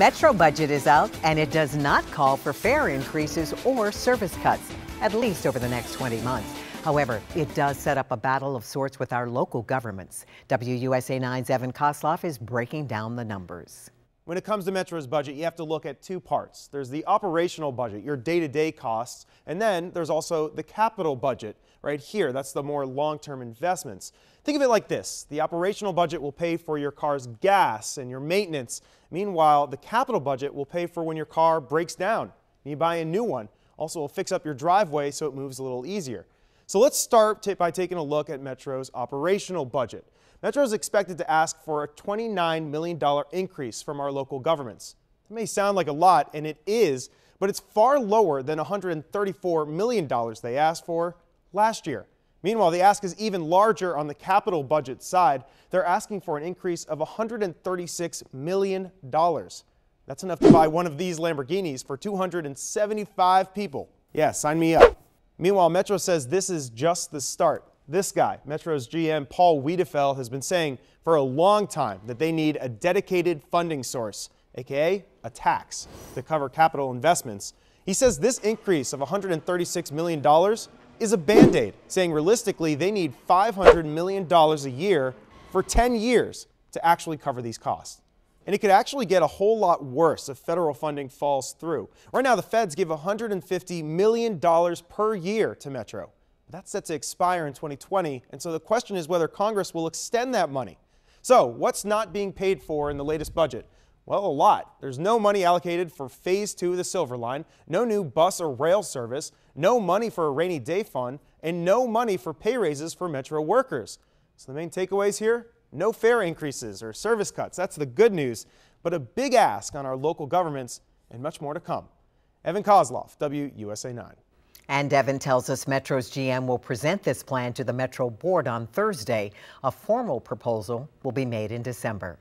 Metro budget is out, and it does not call for fare increases or service cuts, at least over the next 20 months. However, it does set up a battle of sorts with our local governments. WUSA 9's Evan Koslof is breaking down the numbers. When it comes to Metro's budget, you have to look at two parts. There's the operational budget, your day-to-day costs, and then there's also the capital budget right here. That's the more long-term investments. Think of it like this. The operational budget will pay for your car's gas and your maintenance. Meanwhile, the capital budget will pay for when your car breaks down and you buy a new one. Also, will fix up your driveway so it moves a little easier. So let's start by taking a look at Metro's operational budget. Metro is expected to ask for a $29 million increase from our local governments. It may sound like a lot, and it is, but it's far lower than $134 million they asked for last year. Meanwhile, the ask is even larger on the capital budget side. They're asking for an increase of $136 million. That's enough to buy one of these Lamborghinis for 275 people. Yeah, sign me up. Meanwhile, Metro says this is just the start. This guy, Metro's GM Paul Wiedefeld, has been saying for a long time that they need a dedicated funding source, aka a tax, to cover capital investments. He says this increase of $136 million is a band-aid, saying realistically they need $500 million a year for 10 years to actually cover these costs. And it could actually get a whole lot worse if federal funding falls through. Right now, the feds give $150 million per year to Metro. That's set to expire in 2020, and so the question is whether Congress will extend that money. So, what's not being paid for in the latest budget? Well, a lot. There's no money allocated for Phase 2 of the Silver Line, no new bus or rail service, no money for a rainy day fund, and no money for pay raises for Metro workers. So the main takeaways here? No fare increases or service cuts. That's the good news, but a big ask on our local governments and much more to come. Evan Koslof, WUSA 9. And Evan tells us Metro's GM will present this plan to the Metro Board on Thursday. A formal proposal will be made in December.